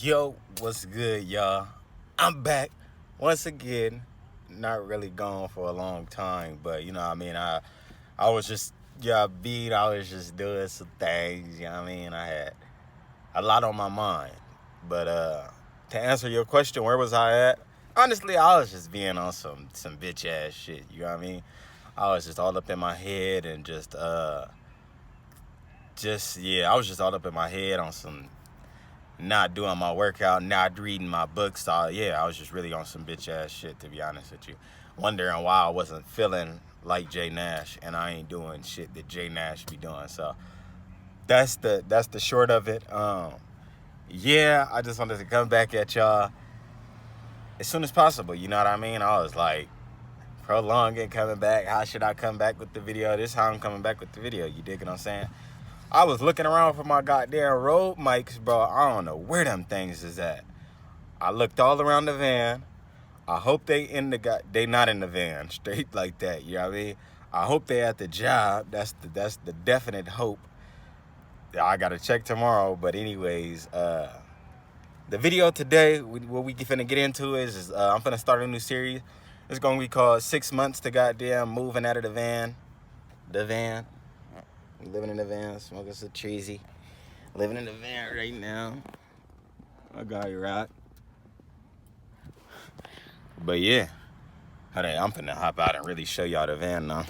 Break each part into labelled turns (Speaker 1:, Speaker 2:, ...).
Speaker 1: Yo, what's good, y'all? I'm back once again. Not really gone for a long time, but you know what I mean. I was just beat. I was just doing some things. You know what I mean. I had a lot on my mind, but to answer your question, where was I at? Honestly, I was just being on some bitch ass shit. You know what I mean. I was just all up in my head and I was just all up in my head on some not doing my workout, not reading my books. So yeah, I was just really on some bitch ass shit, to be honest with you. Wondering why I wasn't feeling like Jay Nash and I ain't doing shit that Jay Nash be doing. So that's the short of it. Yeah, I just wanted to come back at y'all as soon as possible. You know what I mean? I was like prolonging coming back. How should I come back with the video? This is how I'm coming back with the video. You dig what I'm saying? I was looking around for my goddamn Rode mics, bro. I don't know where them things is at. I looked all around the van. I hope they not in the van, straight like that. You know what I mean? I hope they at the job. That's the definite hope. I gotta check tomorrow. But anyways, the video today, what we finna get into is I'm finna start a new series. It's gonna be called 6 months to goddamn moving out of the van. The van. Living in the van, smoking some treasy. Living in the van right now. I got you right. But yeah. I'm finna hop out and really show y'all the van now.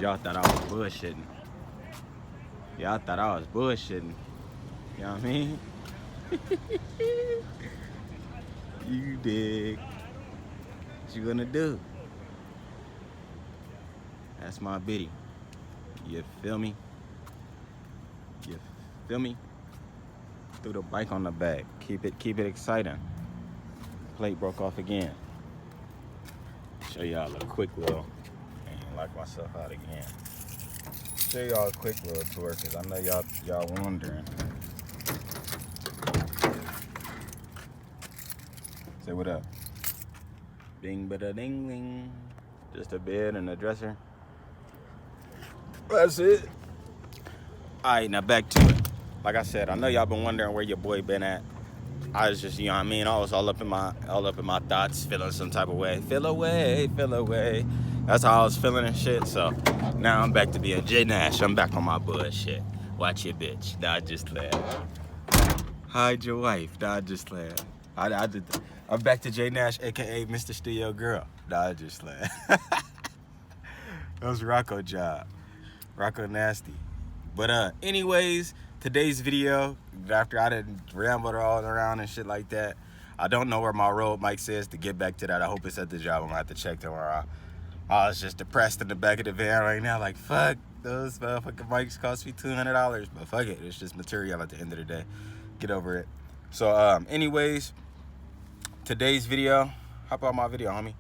Speaker 1: Y'all thought I was bullshitting. Y'all thought I was bullshitting. You know what I mean? You dig. What you gonna do? That's my biddy. You feel me? You feel me? Threw the bike on the back. Keep it exciting. Plate broke off again. Show y'all a quick little, and lock myself out again. Show y'all a quick little tour, cause I know y'all wondering. Say what up. Ding bada ding ding. Just a bed and a dresser. That's it. Alright, now back to it. Like I said, I know y'all been wondering where your boy been at. I was just, you know what I mean, I was all up in my thoughts, feeling some type of way. Feel away. That's how I was feeling and shit. So now I'm back to being Jay Nash. I'm back on my bullshit. Watch your bitch. Nah, I just laugh. Hide your wife. Nah, I just laugh. I'm back to Jay Nash, aka Mr. Studio Girl. Nah, I just laugh. That was Rocco job. Rocco nasty. But anyways, today's video, after I done rambled all around and shit like that, I don't know where my Rode mic says. To get back to that, I hope it's at the job. I'm gonna have to check tomorrow. I was just depressed in the back of the van right now, like fuck, those motherfucking mics cost me $200, but fuck it, it's just material at the end of the day. Get over it. So anyways, today's video, hop on my video, homie.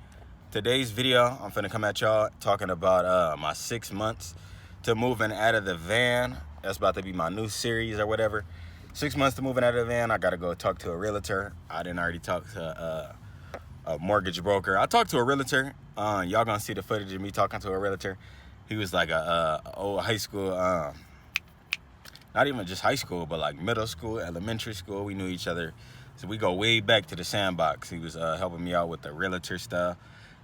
Speaker 1: Today's video, I'm finna come at y'all talking about my 6 months to moving out of the van. That's about to be my new series or whatever. 6 months to moving out of the van. I gotta go talk to a realtor. I didn't already talk to a mortgage broker. I talked to a realtor. Y'all gonna see the footage of me talking to a realtor. He was like a old high school, not even just high school, but like middle school, elementary school. We knew each other. So we go way back to the sandbox. He was helping me out with the realtor stuff,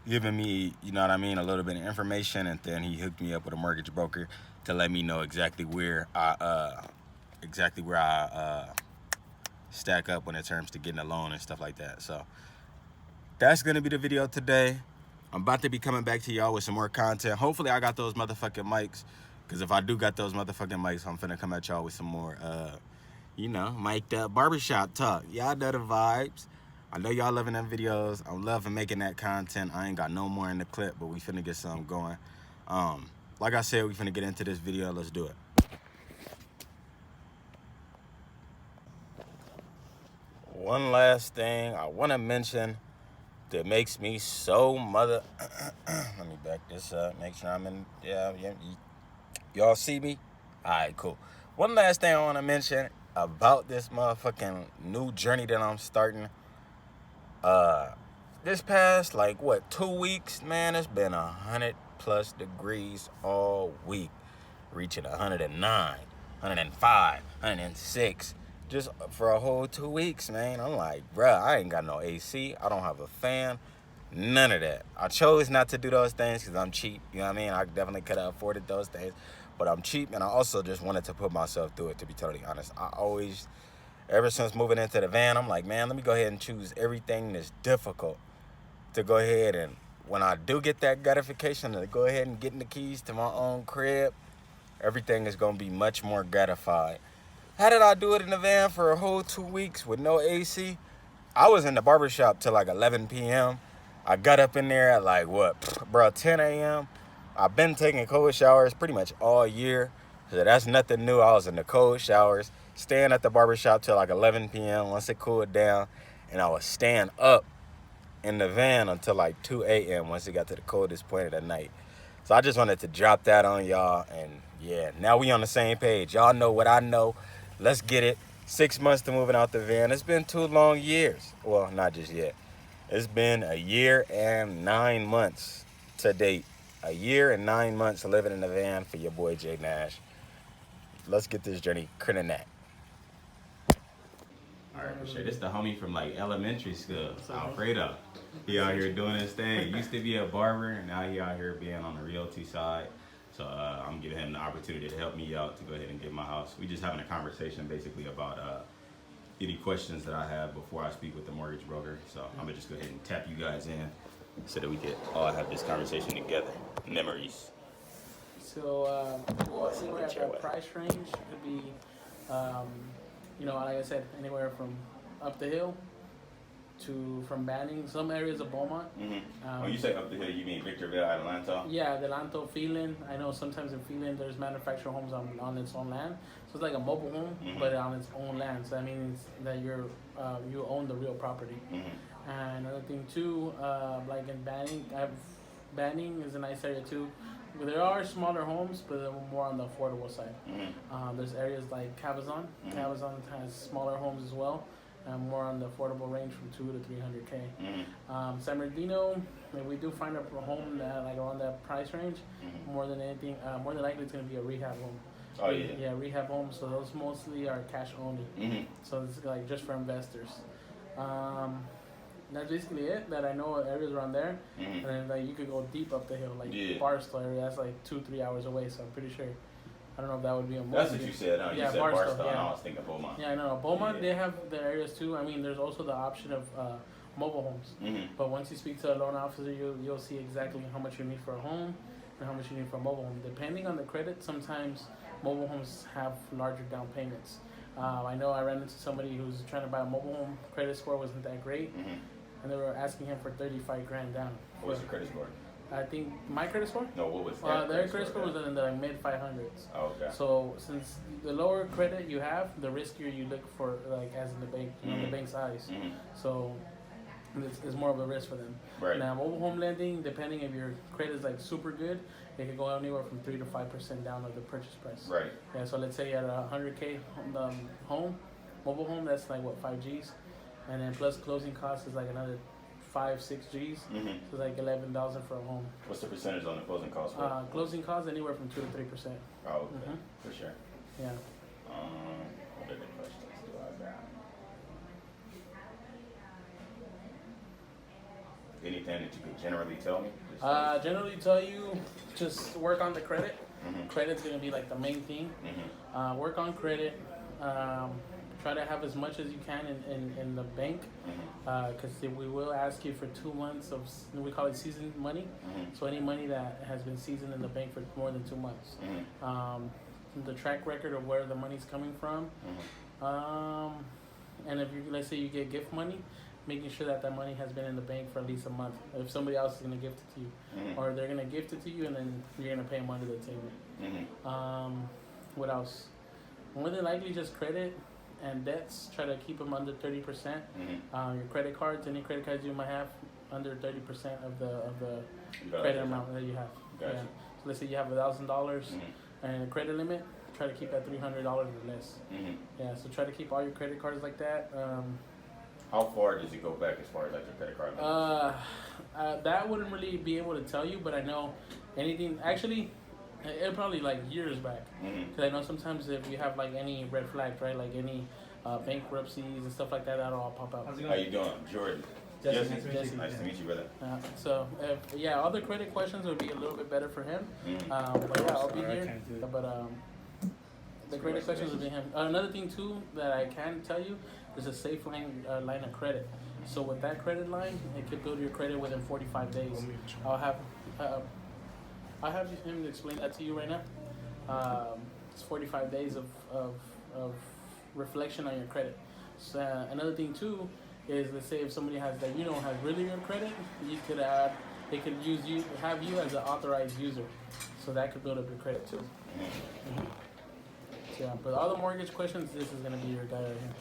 Speaker 1: giving me, you know what I mean, a little bit of information, and then he hooked me up with a mortgage broker to let me know exactly where I stack up when it comes to getting a loan and stuff like that. So that's gonna be the video today. I'm about to be coming back to y'all with some more content. Hopefully I got those motherfucking mics, because if I do got those motherfucking mics, I'm finna come at y'all with some more mic'd up barbershop talk. Y'all know the vibes. I know y'all loving them videos. I'm loving making that content. I ain't got no more in the clip, but we finna get something going. Like I said, we finna get into this video. Let's do it. One last thing I want to mention that makes me so mother... Let me back this up. Make sure I'm in... Yeah, y'all see me? All right, cool. One last thing I want to mention about this motherfucking new journey that I'm starting. This past, 2 weeks, man, it's been 100+ degrees all week. Reaching 109, 105, 106. just for a whole 2 weeks, man. I'm like, bruh, I ain't got no AC. I don't have a fan. None of that. I chose not to do those things because I'm cheap. You know what I mean? I definitely could have afforded those things, but I'm cheap, and I also just wanted to put myself through it. To be totally honest, I always, ever since moving into the van, I'm like, man, let me go ahead and choose everything that's difficult to go ahead and when I do get that gratification to go ahead and getting the keys to my own crib, everything is gonna be much more gratified. How did I do it in the van for a whole 2 weeks with no AC? I was in the barbershop till like 11 p.m. I got up in there at like what, bro, 10 a.m. I've been taking cold showers pretty much all year, so that's nothing new. I was in the cold showers, staying at the barbershop till like 11 p.m. once it cooled down, and I was staying up in the van until like 2 a.m. once it got to the coldest point of the night. So I just wanted to drop that on y'all, and yeah, now we on the same page. Y'all know what I know. Let's get it. 6 months to moving out the van. It's been 2 long years. Well, not just yet. It's been a year and 9 months to date. A year and 9 months living in the van for your boy Jay Nash. Let's get this journey crininac. All right, for sure. This the homie from like elementary school, Alfredo. He out here doing his thing. Used to be a barber, and now he out here being on the realty side. So I'm giving him the opportunity to help me out to go ahead and get my house. We just having a conversation basically about any questions that I have before I speak with the mortgage broker. So I'm gonna just go ahead and tap you guys in so that we could all have this conversation together. Memories.
Speaker 2: So anywhere at that price range could be, like I said, anywhere from up the hill to from Banning, some areas of Beaumont.
Speaker 1: Mm-hmm. When you say up the hill, you mean Victorville, Adelanto?
Speaker 2: Yeah, Adelanto, Phelan. I know sometimes in Phelan there's manufactured homes on its own land, so it's like a mobile home, but on its own land. So that means that you own the real property.
Speaker 1: Mm-hmm.
Speaker 2: And another thing too, like in Banning, Banning is a nice area too. There are smaller homes, but they're more on the affordable side.
Speaker 1: Mm-hmm.
Speaker 2: There's areas like Cabazon.
Speaker 1: Mm-hmm.
Speaker 2: Cabazon has smaller homes as well, more on the affordable range from 2 to 300K.
Speaker 1: Mm-hmm.
Speaker 2: San Bernardino, if we do find a home that like around that price range, more than anything, more than likely it's going to be a rehab home.
Speaker 1: Oh yeah.
Speaker 2: Yeah, rehab homes. So those mostly are cash only.
Speaker 1: Mm-hmm.
Speaker 2: So it's like just for investors. That's basically it that I know areas around there. And then like you could go deep up the hill, like Barstow area. That's like 2-3 hours away. So I'm pretty sure. I don't know if that would be a movie.
Speaker 1: That's what you said. Huh?
Speaker 2: Yeah,
Speaker 1: you said
Speaker 2: Barstow.
Speaker 1: Barstow.
Speaker 2: Yeah.
Speaker 1: I was thinking Beaumont.
Speaker 2: Yeah, I know. Beaumont, they have the areas too. I mean, there's also the option of mobile homes. But once you speak to a loan officer, you'll see exactly how much you need for a home and how much you need for a mobile home. Depending on the credit, sometimes mobile homes have larger down payments. I know I ran into somebody who's trying to buy a mobile home. Credit score wasn't that great. And they were asking him for 35 grand down.
Speaker 1: What was your credit score?
Speaker 2: I think my credit score?
Speaker 1: No, what was
Speaker 2: their credit score was in the mid 500s.
Speaker 1: Oh, okay.
Speaker 2: So since the lower credit you have, the riskier you look for, like as in the bank, the bank's eyes. So it's more of a risk for them.
Speaker 1: Right.
Speaker 2: Now mobile home lending, depending if your credit is like super good, it could go anywhere from 3 to 5% down of the purchase price.
Speaker 1: Right.
Speaker 2: Yeah. So let's say you had a 100K home, mobile home, that's like what, 5 Gs, and then plus closing costs is like another 5-6 Gs. So like $11,000 for a home.
Speaker 1: What's the percentage on the closing costs?
Speaker 2: Closing costs anywhere from 2 to 3%.
Speaker 1: Oh, okay. For sure.
Speaker 2: Yeah.
Speaker 1: What other questions do I got? Anything that you could generally tell me?
Speaker 2: Generally tell you, just work on the credit. Credit's gonna be like the main thing. Work on credit. Try to have as much as you can in the bank, because we will ask you for 2 months of, we call it seasoned money. So any money that has been seasoned in the bank for more than 2 months. The track record of where the money's coming from. And if you, let's say you get gift money, making sure that money has been in the bank for at least a month. If somebody else is going to gift it to you, or they're going to gift it to you and then you're going to pay them under the table. What else? More than likely just credit and debts. Try to keep them under 30%. Your credit cards, any credit cards you might have, under 30% of the credit amount that you have.
Speaker 1: Gotcha.
Speaker 2: Yeah. So let's say you have $1,000 and a credit limit. Try to keep that $300 or less. Yeah. So try to keep all your credit cards like that.
Speaker 1: How far does it go back as far as like your credit card limits?
Speaker 2: That wouldn't really be able to tell you, but I know anything. Actually, it probably like years back. Because I know sometimes if you have like any red flags, right, like any bankruptcies and stuff like that. That'll all pop out.
Speaker 3: How's it
Speaker 1: How
Speaker 3: going?
Speaker 1: you doing, Jordan?
Speaker 3: Jesse,
Speaker 2: Jesse.
Speaker 1: Nice to meet you, brother.
Speaker 2: So yeah, other credit questions would be a little bit better for him.
Speaker 1: Mm.
Speaker 2: But yeah, I'll be
Speaker 3: Sorry, I
Speaker 2: here.
Speaker 3: can't do it.
Speaker 2: But the credit questions will be him. Another thing too that I can tell you is a safe line of credit. So with that credit line, it could build your credit within 45 days. I'll have him explain that to you right now. It's 45 days of reflection on your credit. So, another thing too is, let's say if somebody has has really good credit, you could add, they could have you as an authorized user, so that could build up your credit too. Mm-hmm. So, yeah, but all the mortgage questions, this is gonna be your guy right here.